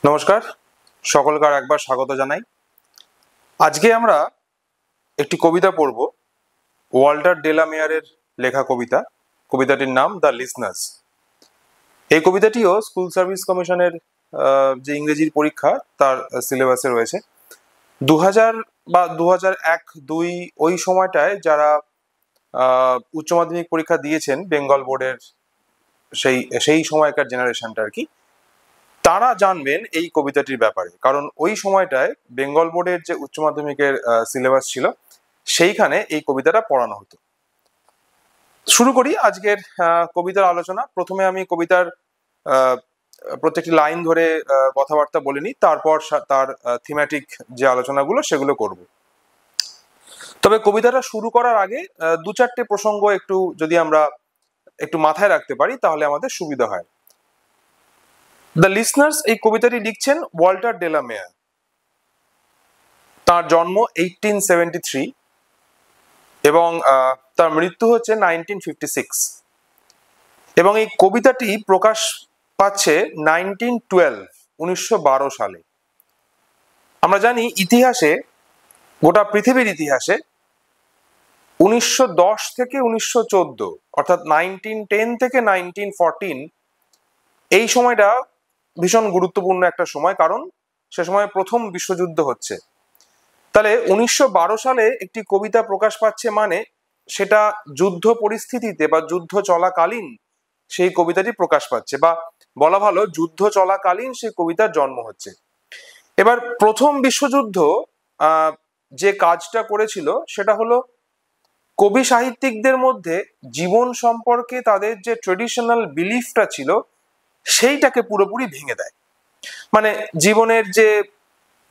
নমস্কার, সকলকে আর একবার স্বাগত জানাই। আজকে আমরা একটি কবিতা পড়ব, ওয়াল্টার ডেলামেয়ারের লেখা কবিতা। কবিতাটির নাম দ্য লিসনার্স। এই কবিতাটিও স্কুল সার্ভিস কমিশনের যে ইংরেজির পরীক্ষা তার সিলেবাসে রয়েছে। 2000 বা 2001-2 ওই সময়টায় যারা উচ্চ মাধ্যমিক পরীক্ষা দিয়েছেন বেঙ্গল বোর্ডের সেই সময়কার জেনারেশনটা আর কি, তারা জানবেন এই কবিতাটির ব্যাপারে। কারণ ওই সময়টায় বেঙ্গল বোর্ডের যে উচ্চ মাধ্যমিকের সিলেবাস ছিল সেইখানে এই কবিতাটা পড়ানো হতো। শুরু করি আজকের কবিতার আলোচনা। প্রথমে আমি কবিতার প্রত্যেকটি লাইন ধরে কথাবার্তা বলে নিই, তারপর তার থিমেটিক যে আলোচনাগুলো সেগুলো করব। তবে কবিতাটা শুরু করার আগে দু চারটে প্রসঙ্গ যদি আমরা একটু মাথায় রাখতে পারি তাহলে আমাদের সুবিধা হয়। দ্য লিসনার্স এই কবিতাটি লিখছেন ওয়াল্টার ডেলামেয়ার। তার জন্ম 1873 এবং তার মৃত্যু হচ্ছে 1956। এবং এই কবিতাটি প্রকাশ পাচ্ছে 1912 সালে। আমরা জানি ইতিহাসে, গোটা পৃথিবীর ইতিহাসে 1910 থেকে 1914 অর্থাৎ 1910 থেকে 1914 এই সময়টা ভীষণ গুরুত্বপূর্ণ একটা সময়, কারণ সে সময় প্রথম বিশ্বযুদ্ধ হচ্ছে। তাহলে 1912 সালে একটি কবিতা প্রকাশ পাচ্ছে মানে সেটা যুদ্ধ পরিস্থিতিতে বা যুদ্ধ চলাকালীন সেই কবিতাটি প্রকাশ পাচ্ছে, বা বলা ভালো যুদ্ধ চলাকালীন সেই কবিতার জন্ম হচ্ছে। এবার প্রথম বিশ্বযুদ্ধ যে কাজটা করেছিল সেটা হলো কবি সাহিত্যিকদের মধ্যে জীবন সম্পর্কে তাদের যে ট্রেডিশনাল বিলিফটা ছিল সেইটাকে পুরোপুরি ভেঙে দেয়। মানে জীবনের যে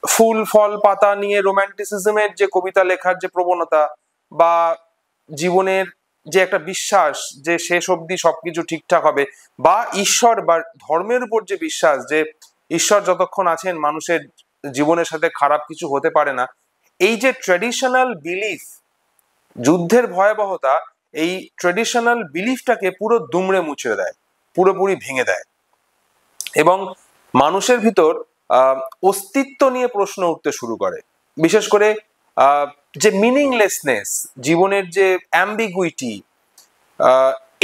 ফুল ফল পাতা নিয়ে রোম্যান্টিসিজমের যে কবিতা লেখার যে প্রবণতা, বা জীবনের যে একটা বিশ্বাস যে শেষ অবধি সবকিছু ঠিকঠাক হবে, বা ঈশ্বর বা ধর্মের উপর যে বিশ্বাস যে ঈশ্বর যতক্ষণ আছেন মানুষের জীবনের সাথে খারাপ কিছু হতে পারে না, এই যে ট্রেডিশনাল বিলিফ, যুদ্ধের ভয়াবহতা এই ট্রেডিশনাল বিলিফটাকে পুরো দুমড়ে মুছে দেয়, পুরোপুরি ভেঙে দেয়। এবং মানুষের ভিতর অস্তিত্ব নিয়ে প্রশ্ন উঠতে শুরু করে। বিশেষ করে যে মিনিংলেসনেস, জীবনের যে অ্যাম্বিগুইটি,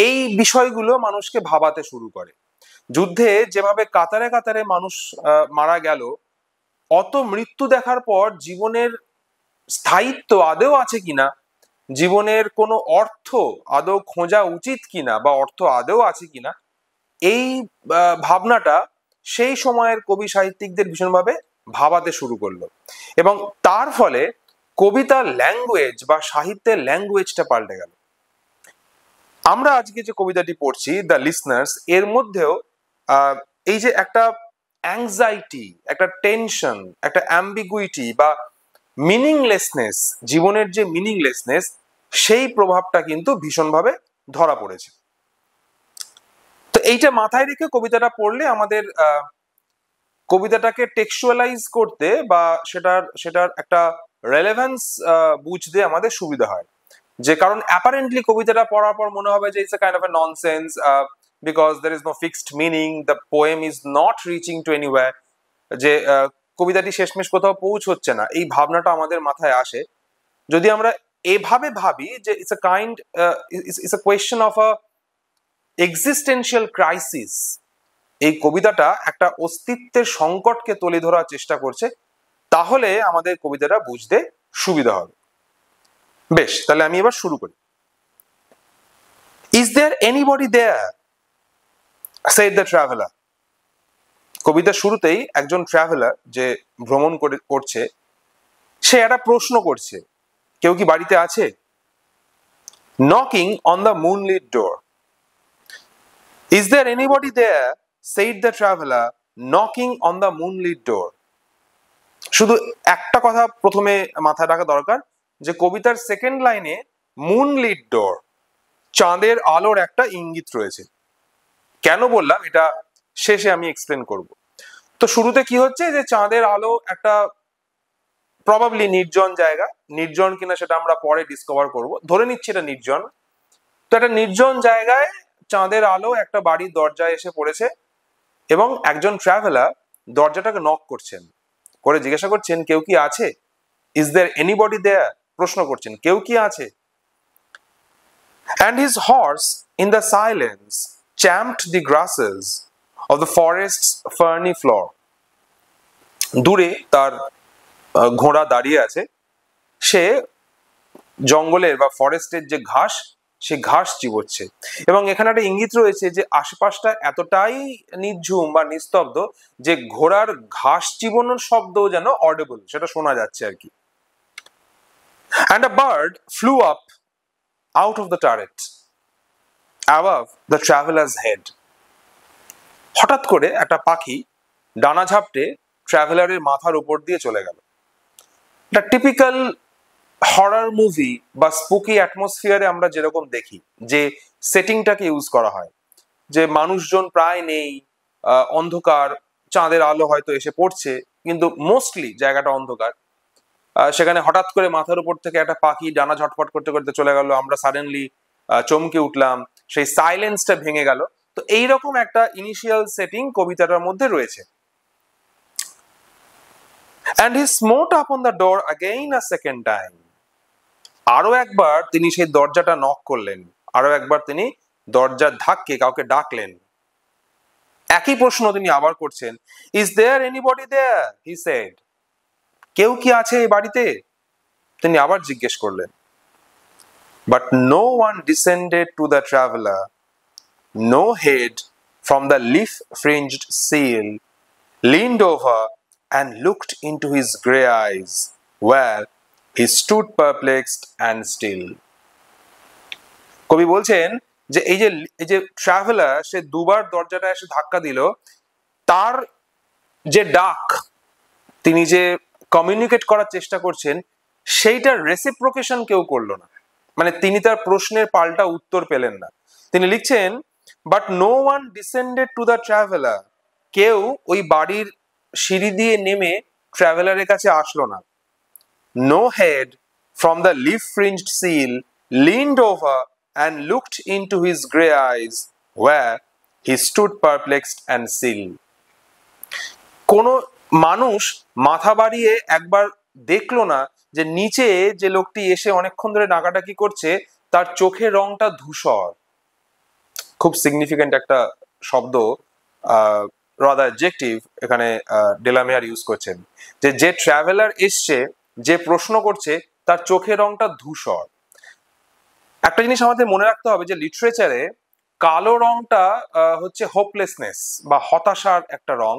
এই বিষয়গুলো মানুষকে ভাবাতে শুরু করে। যুদ্ধে যেভাবে কাতারে কাতারে মানুষ মারা গেল, অত মৃত্যু দেখার পর জীবনের স্থায়িত্ব আদৌ আছে কিনা, জীবনের কোনো অর্থ আদৌ খোঁজা উচিত কিনা, বা অর্থ আদৌ আছে কিনা, এই ভাবনাটা সেই সময়ের কবি সাহিত্যিকদের ভীষণভাবে ভাবাতে শুরু করলো। এবং তার ফলে কবিতার ল্যাঙ্গুয়েজ বা সাহিত্যের ল্যাঙ্গুয়েজটা পাল্টে গেল। আমরা আজকে যে কবিতাটি পড়ছি দ্য লিসনার্স, এর মধ্যেও এই যে একটা অ্যাংজাইটি, একটা টেনশন, একটা অ্যাম্বিগুইটি বা মিনিংলেসনেস, জীবনের যে মিনিংলেসনেস, সেই প্রভাবটা কিন্তু ভীষণভাবে ধরা পড়েছে। তো এইটা মাথায় রেখে কবিতাটা পড়লে আমাদের কবিতাটাকে টেক্সচুয়ালাইজ করতে বা সেটার একটা রেলেভেন্স বুঝতে আমাদের সুবিধা হয়। যে কারণ অ্যাপারেন্টলি কবিতাটা পড়ার পর মনে হবে যে it's a kind of a nonsense, because there is no fixed meaning, the poem is not reaching to anywhere, যে কবিতাটি শেষমেশ কোথাও পৌঁছচ্ছে না, এই ভাবনাটা আমাদের মাথায় আসে। যদি আমরা এভাবে ভাবি যে it's a kind it's a question of a existential crisis, এই কবিতাটা একটা অস্তিত্বের সংকটকে তুলে ধরার চেষ্টা করছে, তাহলে আমাদের কবিতাটা বুঝতে সুবিধা হবে। বেশ, তাহলে আমি এবার শুরু করি। Is there anybody there, said the traveller. কবিতার শুরুতেই একজন ট্রাভেলার যে ভ্রমণ করছে সে একটা প্রশ্ন করছে, কেউ কি বাড়িতে আছে? Knocking on the moonlit door. Is there anybody there, said the traveler, knocking on the moonlit door. শুধু একটা কথা প্রথমে মাথায় রাখা দরকার, যে কবিতার সেকেন্ড লাইনে মুনলিট ডোর, চাঁদের আলোর একটা ইঙ্গিত রয়েছে। কেন বললাম এটা শেষে আমি এক্সপ্লেন করব। তো শুরুতে কি হচ্ছে, যে চাঁদের আলো একটা প্রবাবলি নির্জন জায়গা, নির্জন কিনা সেটা আমরা পরে ডিসকভার করব, ধরে নিচ্ছি এটা নির্জন। তো একটা নির্জন জায়গায় চাঁদের আলো একটা বাড়ির দরজায় এসে পড়েছে, এবং একজন ট্রাভেলার দরজাটাকে নক করছেন, করে জিজ্ঞাসা করছেন কেউ কি আছে, ইজ দেয়ার এনিবডি দেয়ার, প্রশ্ন করছেন কেউ কি আছে। And his horse in the silence champed the grasses of the forest's ferny floor. দূরে তার ঘোড়া দাঁড়িয়ে আছে, সে জঙ্গলের বা ফরেস্টের যে ঘাস, সে ঘাস চিবোচ্ছে। এবং এখানে একটা ইঙ্গিত রয়েছে যে আশেপাশটা এতটাই নির্ঝুম বা নিস্তব্ধ যে ঘোড়ার ঘাস চিবোনোর শব্দ যেন অডিবল, সেটা শোনা যাচ্ছে আর কি। And a bird flew up out of the turret above the traveler's head. হঠাৎ করে একটা পাখি ডানা ঝাপটে ট্রাভেলারের মাথার উপর দিয়ে চলে গেল। একটা টিপিক্যাল হরর মুভি বা স্পুকি অ্যাটমসফিয়ারে আমরা যেরকম দেখি যে সেটিংটাকে ইউজ করা হয়, যে মানুষজন প্রায় নেই, অন্ধকার, চাঁদের আলো হয়তো এসে পড়ছে কিন্তু মোস্টলি জায়গাটা অন্ধকার, সেখানে হঠাৎ করে মাথার উপর থেকে একটা পাখি ডানা ঝটফট করতে করতে চলে গেল, আমরা সাডেনলি চমকে উঠলাম, সেই সাইলেন্সটা ভেঙে গেল। তো এইরকম একটা ইনিশিয়াল সেটিং কবিতাটার মধ্যে রয়েছে। And he smote upon the door again a second time. আরো একবার তিনি সেই দরজাটা নক করলেন, আরো একবার তিনি দরজার ধাক্কে কাউকে ডাকলেন। একই প্রশ্ন তিনি আবার করছেন, is there anybody there, he said, কেউ কি আছে এই বাড়িতে, তিনি আবার জিজ্ঞেস করলেন। But no one descended to the traveler, no head from the leaf-fringed seal leaned over and looked into his grey eyes, where he stood perplexed and still. কবি বলছেন যে এই যে ট্রাভেলার, সে দুবার দরজাটা এসে ধাক্কা দিল, তার যে ডাক, তিনি যে কমিউনিকেট করার চেষ্টা করছেন, সেইটার রেসিপ্রোকেশন কেউ করলো না, মানে তিনি তার প্রশ্নের পাল্টা উত্তর পেলেন না। তিনি লিখছেন, but no one descended to the traveller, কেউ ওই বাড়ির সিঁড়ি দিয়ে নেমে ট্রাভেলারের কাছে আসলো না। No head from the leaf fringed sill leaned over and looked into his grey eyes, where he stood perplexed and still. কোন মানুষ মাথা বাড়িয়ে একবার দেখলো না যে নিচে যে লোকটি এসে অনেকক্ষণ ধরে ডাকাডাকি করছে তার চোখের রংটা ধূসর। খুব সিগনিফিকেন্ট একটা শব্দ, রাদার অ্যাডজেক্টিভ এখানে ডেলামেয়ার ইউজ করছেন, যে ট্রাভেলার এসছে, যে প্রশ্ন করছে, তার চোখের রংটা ধূসর। একটা জিনিস আমাদের মনে রাখতে হবে যে লিটারেচারে কালো রংটা হচ্ছে হোপলেসনেস বা হতাশার একটা রং,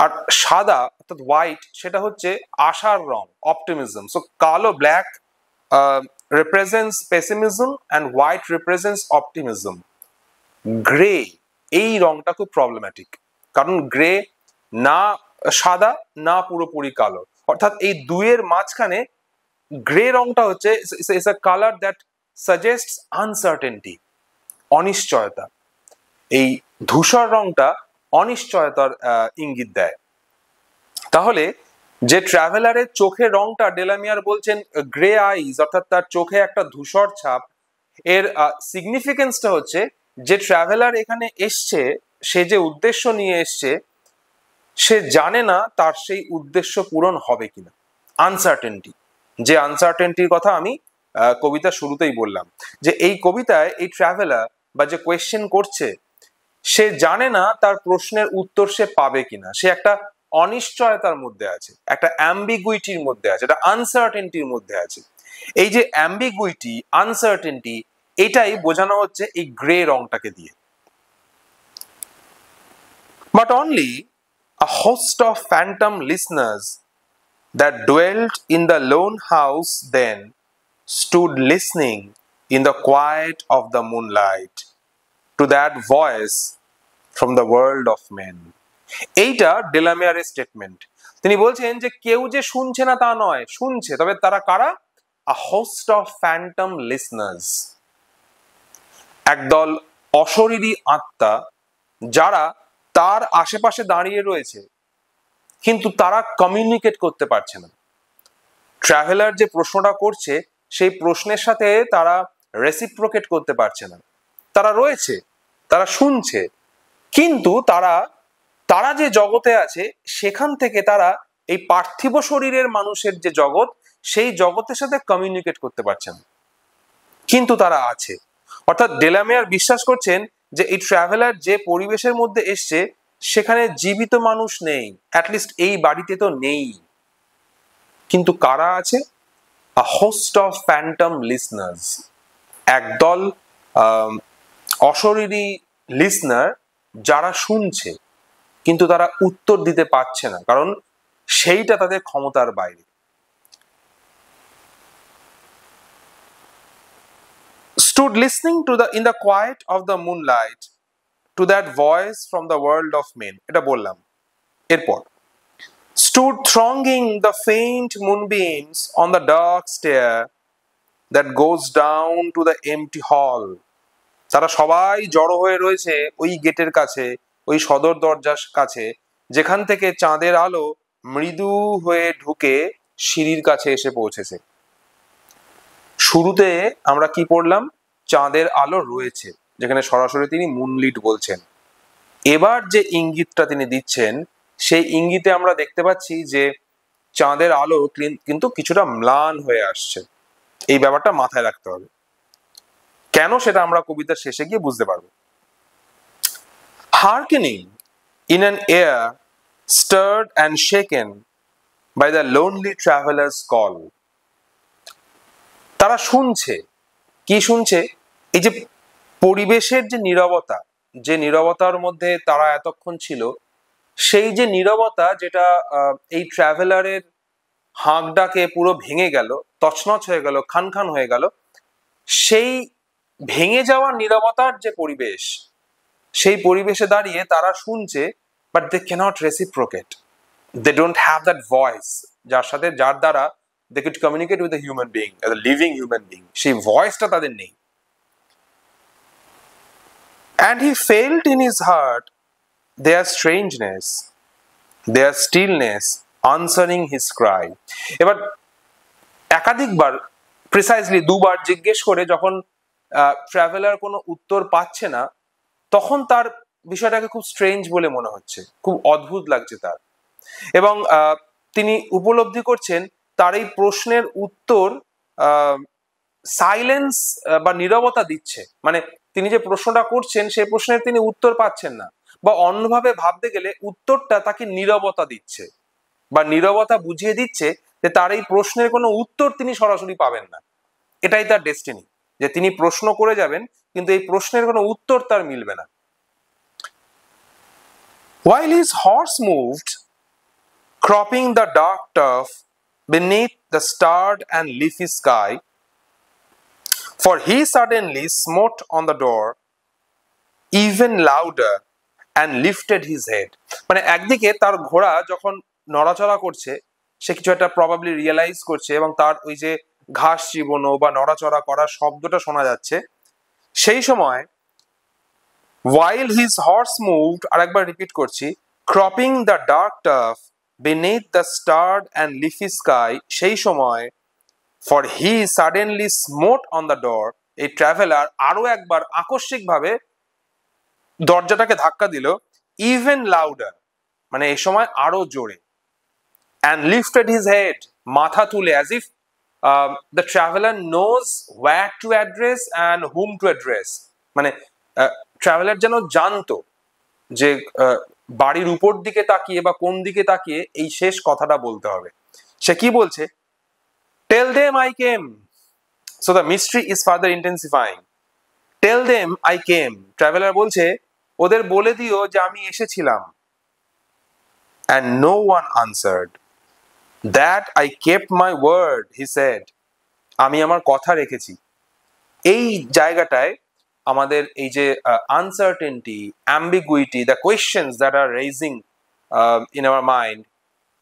আর সাদা অর্থাৎ হোয়াইট সেটা হচ্ছে আশার রং, অপটিমিজম। সো কালো, black represents pessimism and white represents optimism. Grey, এই রংটা খুব প্রবলেম্যাটিক, কারণ গ্রে না সাদা না পুরোপুরি কালো, অর্থাৎ এই দুইয়ের মাঝখানে গ্রে রংটা হচ্ছে it's a colour that suggests uncertainty, অনিশ্চয়তা। এই ধূসর রংটা অনিশ্চয়তার ইঙ্গিত দেয়। তাহলে যে ট্রাভেলারের চোখের রংটা ডেলামিয়ার বলছেন গ্রে আইজ, অর্থাৎ তার চোখে একটা ধূসর ছাপ, এর সিগনিফিকেন্সটা হচ্ছে যে ট্রাভেলার এখানে এসছে, সে যে উদ্দেশ্য নিয়ে এসছে, সে জানে না তার সেই উদ্দেশ্য পূরণ হবে কিনা। আনসার্টেনটি, যে আনসার্টেনটির কথা আমি কবিতার শুরুতেই বললাম, যে এই কবিতায় এই ট্রাভেলার বা যে কোয়েশ্চেন করছে, সে জানে না তার প্রশ্নের উত্তর সে পাবে কিনা, সে একটা অনিশ্চয়তার মধ্যে আছে, একটা অ্যাম্বিগুইটির মধ্যে আছে, একটা আনসার্টেনটির মধ্যে আছে। এই যে অ্যাম্বিগুইটি, আনসার্টেনটি, এটাই বোঝানো হচ্ছে এই গ্রে রংটাকে দিয়ে। But only a host of phantom listeners that dwelt in the lone house then stood listening in the quiet of the moonlight to that voice from the world of men. এইটা ডেলামেয়ারের statement. তিনি বলছেন যে কেউ যে শুনছে না তা নয়, শুনছে, তবে তারা কারা? a host of phantom listeners, একদল অশরীরী আত্মা যারা তার আশেপাশে দাঁড়িয়ে রয়েছে, কিন্তু তারা কমিউনিকেট করতে পারছে না। ট্রাভেলার যে প্রশ্নটা করছে সেই প্রশ্নের সাথে তারা রেসিপ্রোকেট করতে পারছে না। তারা রয়েছে, তারা শুনছে, কিন্তু তারা তারা যে জগতে আছে সেখান থেকে তারা এই পার্থিব শরীরের মানুষের যে জগৎ সেই জগতের সাথে কমিউনিকেট করতে পারছে না, কিন্তু তারা আছে। অর্থাৎ ডেলামেয়ার বিশ্বাস করছেন যে এই ট্রাভেলার যে পরিবেশের মধ্যে এসছে সেখানে জীবিত মানুষ নেই, অ্যাটলিস্ট এই বাড়িতে তো নেই, কিন্তু কারা আছে? আ হোস্ট অফ ফ্যান্টম লিসনার্স, একদল অশরীরী লিসনার যারা শুনছে কিন্তু তারা উত্তর দিতে পারছে না, কারণ সেইটা তাদের ক্ষমতার বাইরে। Stood listening to in the quiet of the moonlight to that voice from the world of men, এটা বললাম। এরপর stood thronging the faint moonbeams on the dark stair that goes down to the empty hall, তারা সবাই জড়ো হয়ে রয়েছে ওই গেটের কাছে, ওই সদর দরজার কাছে, যেখান থেকে চাঁদের আলো মৃদু হয়ে ঢুকে সিঁড়ির কাছে এসে পৌঁছেছে। শুরুতে আমরা কি পড়লাম? চাঁদের আলো রয়েছে, যেখানে সরাসরি তিনি মুনলিট বলছেন। এবার যে ইঙ্গিতটা তিনি দিচ্ছেন সেই ইঙ্গিতে আমরা দেখতে পাচ্ছি যে চাঁদের আলো কিন্তু কিছুটা ম্লান হয়ে আসছে। এই ব্যাপারটা মাথায় রাখতে হবে। কেন সেটা আমরা কবিতার শেষে গিয়ে বুঝতে পারবো। Hearkening in an air stirred and shaken by the lonely traveler's call, তারা শুনছে। কি শুনছে? এই যে পরিবেশের যে নীরবতা, যে নীরবতার মধ্যে তারা এতক্ষণ ছিল, সেই যে নীরবতা যেটা এই ট্রাভেলারের হাঁক ডাকে পুরো ভেঙে গেল, তছনছ হয়ে গেল, খান খান হয়ে গেল, সেই ভেঙে যাওয়া নীরবতার যে পরিবেশ, সেই পরিবেশে দাঁড়িয়ে তারা শুনছে, but they cannot reciprocate, they don't have that voice যার দ্বারা they could communicate with a human being, a living human being, সেই ভয়েসটা তাদের নেই। And he felt in his heart their strangeness, their stillness answering his cry. এবার একাধিকবার, precisely দুবার জিজ্ঞেস করে যখন ট্রাভেলার কোনো উত্তর পাচ্ছে না, তখন তার বিষয়টাকে খুব স্ট্রেঞ্জ বলে মনে হচ্ছে, খুব অদ্ভুত লাগছে তার, এবং তিনি উপলব্ধি করছেন তার এই প্রশ্নের উত্তর সাইলেন্স বা নীরবতা দিচ্ছে। মানে তিনি যে প্রশ্নটা করছেন সেই প্রশ্নের তিনি উত্তর পাচ্ছেন না, বা অন্যভাবে ভাবতে গেলে উত্তরটা তাকে নীরবতা দিচ্ছে, বা নীরবতা বুঝিয়ে দিচ্ছে যে তার এই প্রশ্নের কোনো উত্তর তিনি সরাসরি পাবেন না। এটাই তার ডেস্টিনি, যে তিনি প্রশ্ন করে যাবেন কিন্তু এই প্রশ্নের কোনো উত্তর তার মিলবে না। While his horse moved, cropping the dark turf beneath the starred and leafy sky, for he suddenly smote on the door even louder and lifted his head. মানে একদিকে তার ঘোড়া যখন নড়াচড়া করছে, সে কিছু একটা প্রবাবলি রিয়েলাইজ করছে, এবং তার ওই যে ঘাস চিবোনো বা নড়াচড়া করার শব্দটা শোনা যাচ্ছে, সেই সময় while his horse moved, আরেকবার রিপিট করছি, cropping the dark turf beneath the starred and leafy sky, সেই সময় for he suddenly smote on the door, এই ট্রাভেলার আরো একবার আকস্মিক ভাবে দরজাটাকে ধাক্কা দিল, even louder, মানে এই সময় আরো জোরে, and lifted his head, মাথা তুলে, as if the traveler knows where to address and whom to address, মানে ট্রাভেলার যেন জানতো যে বাড়ির উপর দিকে তাকিয়ে বা কোন দিকে তাকিয়ে এই শেষ কথাটা বলতে হবে। সে কি বলছে? Tell them I came. So the mystery is further intensifying. Tell them I came. Traveller বলছে ওদের বলে দিও যে আমি এসেছিলাম। And no one answered. That I kept my word, he said. আমি আমার কথা রেখেছি। এই জায়গাটায় আমাদের এই যে uncertainty, ambiguity, the questions that are raging in our mind,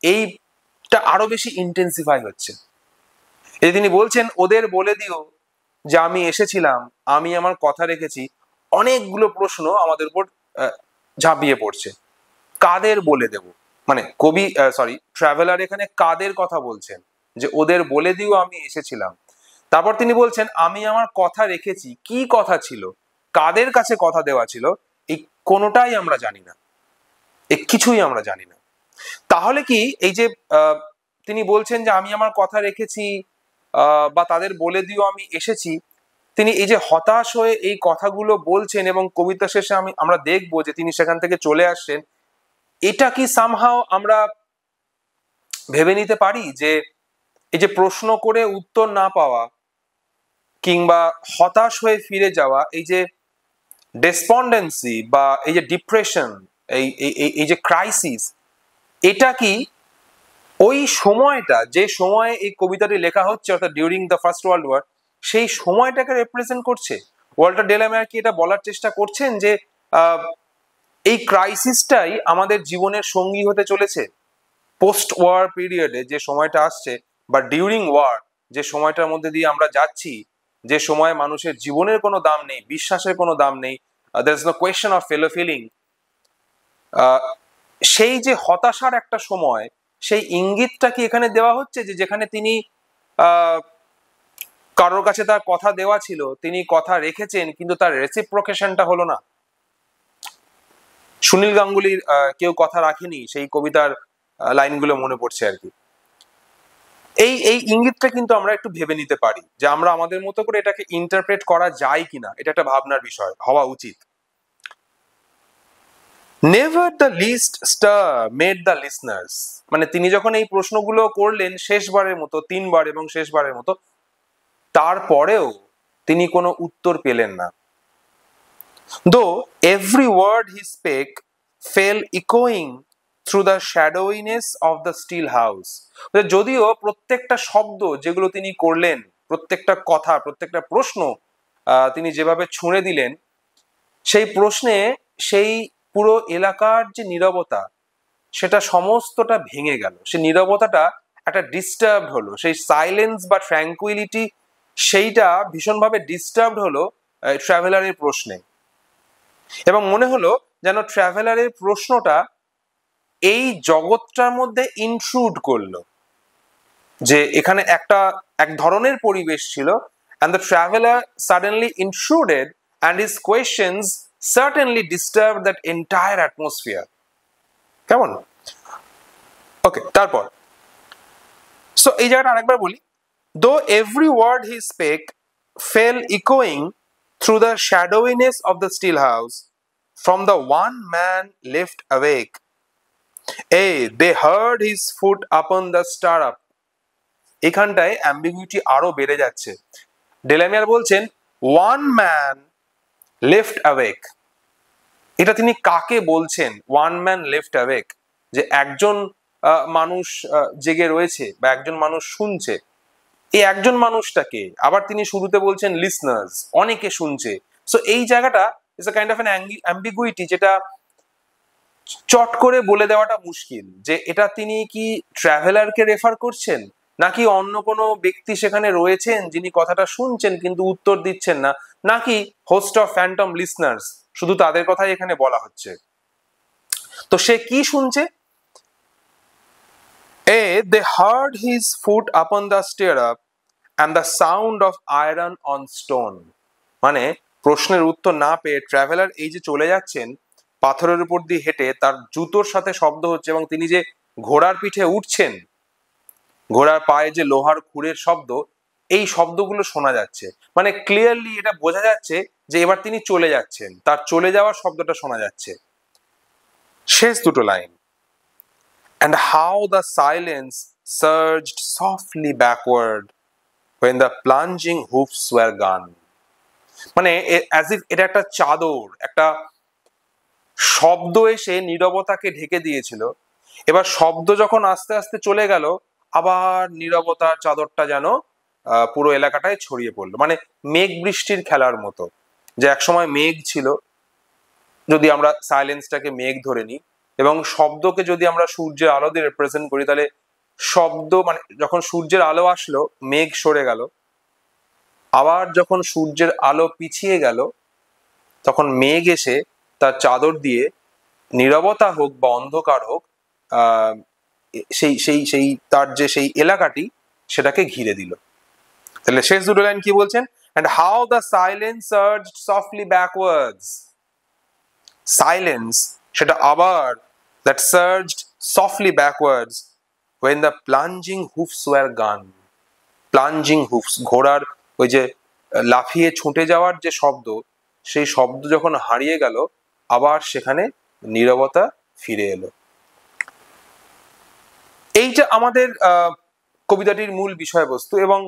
এইটা আরো বেশি ইন্টেন্সিফাই হচ্ছে। এই তিনি বলছেন ওদের বলে দিও যে আমি এসেছিলাম, আমি আমার কথা রেখেছি। অনেকগুলো প্রশ্ন আমাদের উপর ঝাঁপিয়ে পড়ছে। কাদের বলে দেব? মানে কবি ট্রাভেলার এখানে কাদের কথা বলছেন? যে ওদের বলে দিও আমি এসেছিলাম। তারপর তিনি বলছেন আমি আমার কথা রেখেছি। কি কথা ছিল, কাদের কাছে কথা দেওয়া ছিল, এই কোনোটাই আমরা জানি না। কিছুই আমরা জানি না। তাহলে কি এই যে তিনি বলছেন যে আমি আমার কথা রেখেছি বা তাদের বলে দিও আমি এসেছি, তিনি এই যে হতাশ হয়ে এই কথাগুলো বলছেন এবং কবিতা শেষে আমরা দেখবো যে তিনি সেখান থেকে চলে আসছেন, এটা কি সামহাও আমরা ভেবে নিতে পারি যে এই যে প্রশ্ন করে উত্তর না পাওয়া কিংবা হতাশ হয়ে ফিরে যাওয়া, এই যে ডেসপন্ডেন্সি বা এই যে ডিপ্রেশন, এই যে ক্রাইসিস, এটা কি ওই সময়টা যে সময়ে এই কবিতাটি লেখা হচ্ছে অর্থাৎ during the first world war, সেই সময়টাকে রিপ্রেজেন্ট করছে? ওয়াল্টার ডেলামেয়ার কি এটা বলার চেষ্টা করছেন যে এই ক্রাইসিসটাই আমাদের জীবনের সঙ্গী হতে চলেছে পোস্ট ওয়ার পিরিয়ডে, যে সময়টা আসছে, বা ডিউরিং ওয়ার যে সময়টার মধ্যে দিয়ে আমরা যাচ্ছি, যে সময় মানুষের জীবনের কোনো দাম নেই, বিশ্বাসের কোনো দাম নেই, there is no question of fellow feeling, সেই যে হতাশার একটা সময়, সেই ইঙ্গিতটা কি এখানে দেওয়া হচ্ছে যে যেখানে তিনি কারোর কাছে তার কথা দেওয়া ছিল, তিনি কথা রেখেছেন কিন্তু তার রেসিপ্রোকেশনটা হলো না? সুনীল গাঙ্গুলির কেউ কথা রাখেনি, সেই কবিতার লাইনগুলো মনে পড়ছে আর কি। এই ইঙ্গিতটা কিন্তু আমরা একটু ভেবে নিতে পারি যে আমরা আমাদের মতো করে এটাকে ইন্টারপ্রেট করা যায় কিনা, এটা একটা ভাবনার বিষয় হওয়া উচিত। Never the least stir made the listeners, মানে তিনি যখন এই প্রশ্নগুলো করলেন শেষবারের মতো, 3 বার এবং শেষবারের মতো, তারপরেও তিনি কোনো উত্তর পেলেন না। Though every word he spake fell echoing through the shadowiness of the still house, যদিও প্রত্যেকটা শব্দ যেগুলো তিনি করলেন, প্রত্যেকটা কথা, প্রত্যেকটা প্রশ্ন তিনি যেভাবে ছুঁড়ে দিলেন, সেই প্রশ্নে সেই পুরো এলাকার যে নীরবতা, সেটা সমস্তটা ভেঙে গেল। সেই নীরবতাটা একটা ডিস্টার্ব হলো, সেই সাইলেন্স বা ট্র্যাঙ্কুইলিটি, সেইটা ভীষণভাবে ডিস্টার্ব হলো ট্রাভেলারের প্রশ্নে। এবং মনে হলো যেন ট্রাভেলারের প্রশ্নটা এই জগৎটার মধ্যে ইনট্রুড করলো, যে এখানে এক ধরনের পরিবেশ ছিল, and the traveler suddenly intruded and his questions certainly disturbed that entire atmosphere. কেমন? ওকে, তারপর সো এই জায়গাটা আরেকবার বলি। Though every word he spake fell echoing through the shadowiness of the still house, from the one man left awake, they heard his foot upon the stirrup. এখানটায় ambiguity আরো বেড়ে যাচ্ছে। ডেলামিয়ার বলছেন ওয়ান ম্যান লেফট অ্যাওয়েক, এটা তিনি কাকে বলছেন? One man left awake, যে একজন মানুষ জেগে রয়েছে বা একজন মানুষ শুনছে। এই একজন মানুষটাকে আবার তিনি শুরুতে বলছেন লিসনার্স, অনেকে শুনছে। সো এই জায়গাটা is a kind of an ambiguity, যেটা চট করে বলে দেওয়াটা মুশকিল, যে এটা তিনি কি ট্রাভেলারকে রেফার করছেন, নাকি অন্য কোনো ব্যক্তি সেখানে রয়েছেন যিনি কথাটা শুনছেন কিন্তু উত্তর দিচ্ছেন না, নাকি হোস্ট অফ ফ্যান্টম লিসনার্স, শুধু তাদের কথাই এখানে বলা হচ্ছে। তো সে কি শুনছে? They heard his foot upon the stirrup and the sound of iron on stone. মানে প্রশ্নের উত্তর না পেয়ে ট্রাভেলার এই যে চলে যাচ্ছেন পাথরের উপর দিয়ে হেঁটে, তার জুতোর সাথে শব্দ হচ্ছে, এবং তিনি যে ঘোড়ার পিঠে উঠছেন, ঘোড়ার পায়ে যে লোহার খুরের শব্দ, এই শব্দগুলো শোনা যাচ্ছে। মানে ক্লিয়ারলি এটা বোঝা যাচ্ছে যে এবার তিনি চলে যাচ্ছেন, তার চলে যাওয়ার শব্দটা শোনা যাচ্ছে। শেষ দুটো line, and how the silence surged softly backward when the plunging hoofs were gone. মানে as if এটা একটা চাদর, একটা শব্দ এসে নীরবতাকে ঢেকে দিয়েছিল, এবার শব্দ যখন আস্তে আস্তে চলে গেল, আবার নীরবতার চাদরটা যেন পুরো এলাকাটায় ছড়িয়ে পড়লো। মানে মেঘ বৃষ্টির খেলার মতো, যে একসময় মেঘ ছিল, যদি আমরা সাইলেন্সটাকে মেঘ ধরে নিই, এবং শব্দকে যদি আমরা সূর্যের আলো দিয়ে রিপ্রেজেন্ট করি, তাহলে শব্দ মানে যখন সূর্যের আলো আসলো মেঘ সরে গেল, আবার যখন সূর্যের আলো পিছিয়ে গেল তখন মেঘ এসে তার চাদর দিয়ে নীরবতা হোক বা অন্ধকার হোক, সেই সেই সেই তার যে সেই এলাকাটি সেটাকে ঘিরে দিল। তাহলে শেষ দুটো লাইন কি বলছেন? and how the silence surged softly backwards. Silence সেটা আবার that surged softly backwards when the plunging hoofs were gone. প্লাঞ্জিং হুফস, ঘোড়ার ওই যে লাফিয়ে ছুটে যাওয়ার যে শব্দ, সেই শব্দ যখন হারিয়ে গেল, আবার সেখানে নীরবতা ফিরে এলো। এইটা আমাদের কবিতাটির মূল বিষয়বস্তু। এবং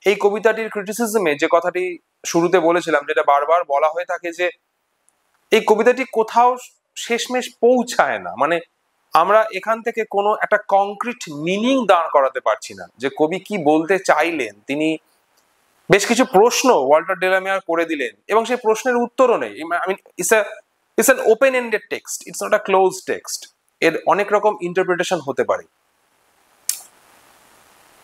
এই কবিতাটির ক্রিটিসিজমে যে কথাটি শুরুতে বলেছিলাম, যেটা বারবার বলা হয়ে থাকে, যে এই কবিতাটি কোথাও শেষমেশ পৌঁছায় না। মানে আমরা এখান থেকে কোনো একটা কংক্রিট মিনিং দাঁড় করাতে পারছি না, যে কবি কি বলতে চাইলেন। তিনি বেশ কিছু প্রশ্ন ওয়াল্টার ডেলামিয়ার করে দিলেন, এবং সেই প্রশ্নের উত্তরও নেই। It's an open ended text, it's not a close text. এর অনেক রকম ইন্টারপ্রিটেশন হতে পারে।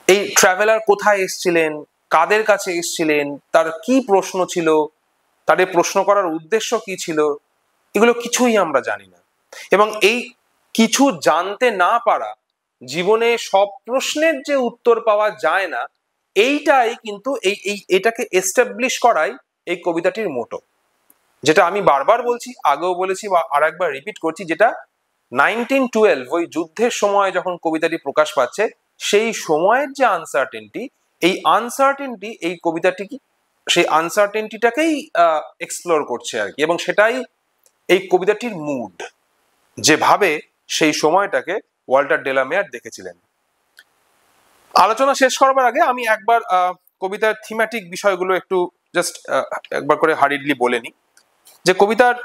এই ট্রাভেলার কোথায় এসছিলেন, কাদের কাছে এসছিলেন, তার কি প্রশ্ন ছিল, তাদের প্রশ্ন করার উদ্দেশ্য কি ছিল, এগুলো কিছুই আমরা জানি না। এবং এই কিছু জানতে না পারা, জীবনে সব প্রশ্নের যে উত্তর পাওয়া যায় না, এইটাই কিন্তু এটাকে এস্টাবলিশ করাই এই কবিতাটির মোটো। যেটা আমি বারবার বলছি, আগেও বলেছি বা আর একবার রিপিট করছি, যেটা 1912 ওই যুদ্ধের সময় যখন কবিতাটি প্রকাশ পাচ্ছে, সেই সময়ের যে আনসার্টেনটি, এই কবিতাটি সেই আনসার্টেনটিটাকেই এক্সপ্লোর করছে আর কি। এবং সেটাই এই কবিতাটির মুড, যেভাবে সেই সময়টাকে ওয়াল্টার ডেলামিয়ার দেখেছিলেন। আলোচনা শেষ করবার আগে আমি একবার কবিতার থিমেটিক বিষয়গুলো একটু জাস্ট একবার করে হারিডলি বলে নিই। যে কবিতার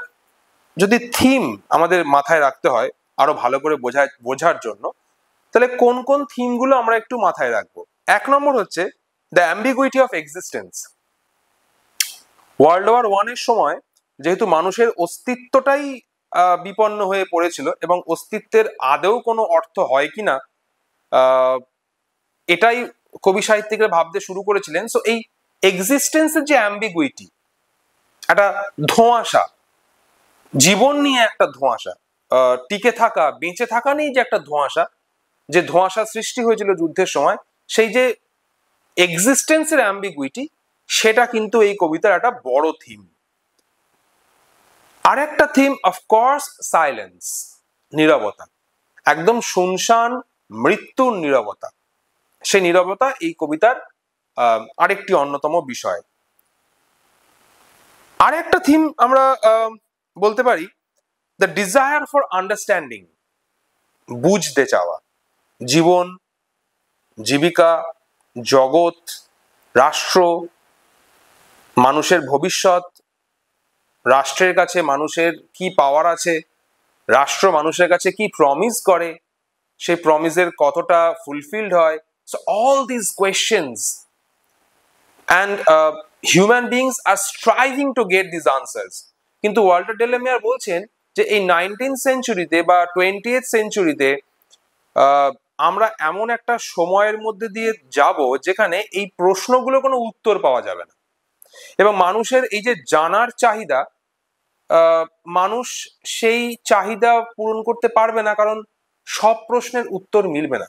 যদি থিম আমাদের মাথায় রাখতে হয় আরো ভালো করে বোঝার জন্য, তাহলে কোন কোন থিমগুলো আমরা একটু মাথায় রাখবো। 1 নম্বর হচ্ছে the ambiguity of existence. World war 1 এর সময় যেহেতু মানুষের অস্তিত্বটাই বিপন্ন হয়ে পড়েছিল, এবং অস্তিত্বের আদৌ কোনো অর্থ হয় কিনা এটাই কবি সাহিত্যিকরা ভাবতে শুরু করেছিলেন। সো এই এক্সিস্টেন্সের যে অ্যাম্বিগুইটি, একটা ধোঁয়াশা, জীবন নিয়ে একটা ধোঁয়াশা, টিকে থাকা বেঁচে থাকা নিয়ে যে একটা ধোঁয়াশা, যে ধোঁয়াশা সৃষ্টি হয়েছিল যুদ্ধের সময়, সেই যে এক্সিস্টেন্সের অ্যাম্বিগুইটি, সেটা কিন্তু এই কবিতার একটা বড় থিম। আর একটা থিম অফকোর্স সাইলেন্স, নীরবতা, একদম শুনশান মৃত্যুর নীরবতা। সেই নীরবতা এই কবিতার আরেকটি অন্যতম বিষয়। আর একটা থিম আমরা বলতে পারি দ্য ডিজায়ার ফর আন্ডারস্ট্যান্ডিং, বুঝতে চাওয়া। জীবন, জীবিকা, জগৎ, রাষ্ট্র, মানুষের ভবিষ্যৎ, রাষ্ট্রের কাছে মানুষের কি পাওয়ার আছে, রাষ্ট্র মানুষের কাছে কি প্রমিস করে, সেই প্রমিসের কতটা ফুলফিলড হয়। So all this questions and human beings are striving to get these answers. কিন্তু ওয়াল্টার ডেলামিয়ার বলছেন যে এই 19th সেঞ্চুরিতে বা 20th সেঞ্চুরিতে আমরা এমন একটা সময়ের মধ্যে দিয়ে যাব যেখানে এই প্রশ্নগুলো কোনো উত্তর পাওয়া যাবে না, এবং মানুষের এই যে জানার চাহিদা, মানুষ সেই চাহিদা পূরণ করতে পারবে না, কারণ সব প্রশ্নের উত্তর মিলবে না।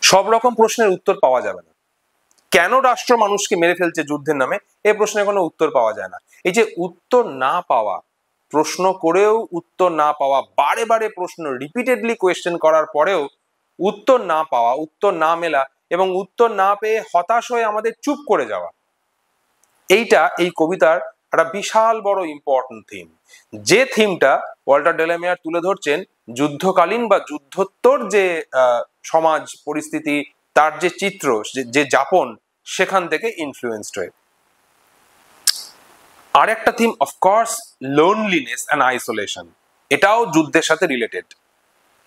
সব রকম প্রশ্নের উত্তর পাওয়া যাবে না। কেন রাষ্ট্র মানুষকে মেরে ফেলছে যুদ্ধের নামে, এই প্রশ্নের কোনো উত্তর পাওয়া যায় না। এই যে উত্তর না পাওয়া, প্রশ্ন করেও উত্তর না পাওয়া, বারে বারে প্রশ্ন রিপিটেডলি কোয়েশ্চেন করার পরেও উত্তর না পাওয়া, উত্তর না মেলা, এবং উত্তর না পেয়ে হতাশ হয়ে আমাদের চুপ করে যাওয়া, এইটা এই কবিতার একটা বিশাল বড় ইম্পর্টেন্ট থিম। যে থিমটা ওয়াল্টার ডেলামিয়ার তুলে ধরছেন যুদ্ধকালীন বা যুদ্ধোত্তর যে সমাজ পরিস্থিতি, তার যে চিত্র, যে যাপন, সেখান থেকে ইনফ্লুয়েন্সড হয়ে। আর একটা theme of course loneliness and isolation, এটাও যুদ্ধের সাথে related.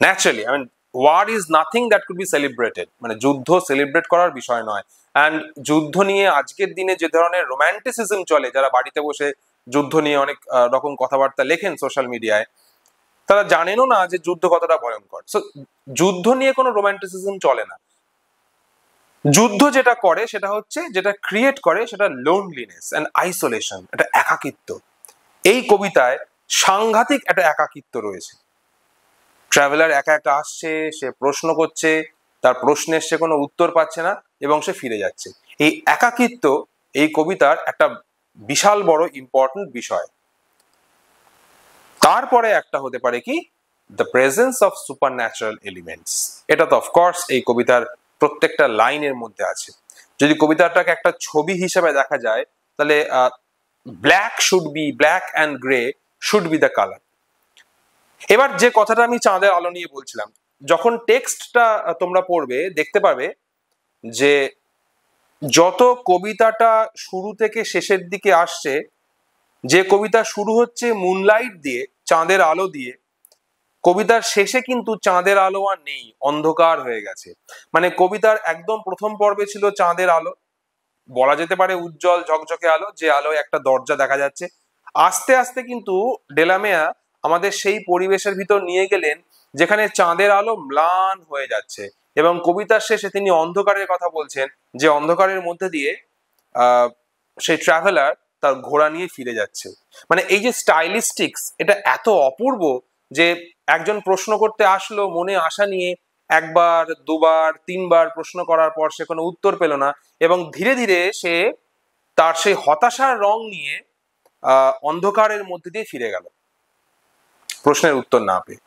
Naturally, I mean war is nothing that could be celebrated, মানে যুদ্ধ সেলিব্রেট করার বিষয় নয়। অ্যান্ড যুদ্ধ নিয়ে আজকের দিনে যে ধরনের রোম্যান্টিসিজম চলে, যারা বাড়িতে বসে যুদ্ধ নিয়ে অনেক রকম কথাবার্তা লেখেন সোশ্যাল মিডিয়ায়, তারা জানেনও না যে যুদ্ধ কতটা ভয়ঙ্কর। সো যুদ্ধ নিয়ে কোনো রোম্যান্টিসিজম চলে না। যুদ্ধ যেটা করে সেটা হচ্ছে, যেটা ক্রিয়েট করে, সেটা লোনলিনেস অ্যান্ড আইসোলেশন, একটা একাকিত্ব। এই কবিতায় সাংঘাতিক একটা একাকিত্ব রয়েছে। ট্রাভেলার একা একা আসছে, সে প্রশ্ন করছে, তার প্রশ্নের সে কোনো উত্তর পাচ্ছে না, এবং সে ফিরে যাচ্ছে। এই একাকিত্ব এই কবিতার একটা বিশাল বড় ইম্পর্টেন্ট বিষয়। তারপরে একটা হতে পারে কি, the presence of super natural elements. এটা তো অফকোর্স এই কবিতার প্রত্যেকটা লাইনের মধ্যে আছে। যদি কবিতাটাকে একটা ছবি হিসেবে দেখা যায়, তাহলে black and grey should be the colour. এবার যে কথাটা আমি চাঁদের আলো নিয়ে বলছিলাম, যখন টেক্সটটা তোমরা পড়বে দেখতে পাবে যে যত কবিতাটা শুরু থেকে শেষের দিকে আসছে, যে কবিতা শুরু হচ্ছে মুনলাইট দিয়ে, চাঁদের আলো দিয়ে, কবিতার শেষে কিন্তু চাঁদের আলো আর নেই, অন্ধকার হয়ে গেছে। মানে কবিতার একদম প্রথম পর্বে ছিল চাঁদের আলো, বলা যেতে পারে উজ্জ্বল ঝকঝকে আলো, যে আলোয় একটা দরজা দেখা যাচ্ছে। আস্তে আস্তে কিন্তু ডেলামেয়া আমাদের সেই পরিবেশের ভিতর নিয়ে গেলেন যেখানে চাঁদের আলো ম্লান হয়ে যাচ্ছে, এবং কবিতার শেষে তিনি অন্ধকারের কথা বলছেন, যে অন্ধকারের মধ্যে দিয়ে সেই ট্রাভেলার তার ঘোড়া নিয়ে ফিরে যাচ্ছে। মানে এই যে স্টাইলিস্টিক্স, এটা এত অপূর্ব যে একজন প্রশ্ন করতে আসলো মনে আশা নিয়ে, একবার দুবার তিনবার প্রশ্ন করার পর সে কোনো উত্তর পেল না, এবং ধীরে ধীরে সে তার সেই হতাশার রং নিয়ে অন্ধকারের মধ্যে দিয়ে ফিরে গেল প্রশ্নের উত্তর না পেয়ে।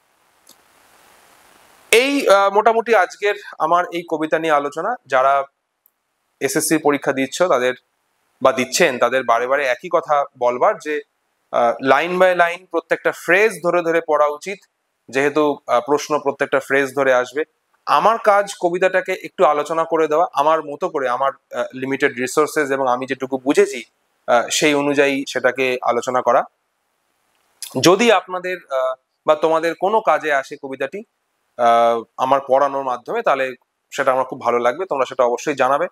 এই মোটামুটি আজকের আমার এই কবিতা নিয়ে আলোচনা। যারা এসএসসি পরীক্ষা দিচ্ছ তাদের বা দিচ্ছেন তাদের বারে বারে একই কথা বলবার, যে লাইন বাই লাইন প্রত্যেকটা ফ্রেজ ধরে ধরে পড়া উচিত, যেহেতু প্রশ্ন প্রত্যেকটা ফ্রেজ ধরে আসবে। আমার কাজ কবিতাটাকে একটু আলোচনা করে দেওয়া, আমার মতো করে, আমার লিমিটেড রিসোর্সেস এবং আমি যেটুকু বুঝেছি সেই অনুযায়ী সেটাকে আলোচনা করা। যদি আপনাদের বা তোমাদের কোনো কাজে আসে কবিতাটি আমার পড়ানোর মাধ্যমে, তাহলে সেটা আমার খুব ভালো লাগবে। তোমরা সেটা অবশ্যই জানাবে।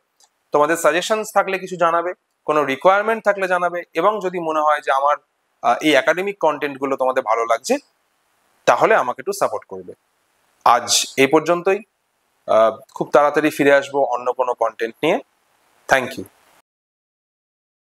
তোমাদের সাজেশনস থাকলে কিছু জানাবে, কোনো রিকোয়ারমেন্ট থাকলে জানাবে, এবং যদি মনে হয় যে আমার এই একাডেমিক কন্টেন্ট গুলো তোমাদের ভালো লাগছে, তাহলে আমাকে একটু সাপোর্ট করবে। আজ এই পর্যন্তই। খুব তাড়াতাড়ি ফিরে আসবো অন্য কোনো কন্টেন্ট নিয়ে। Thank you.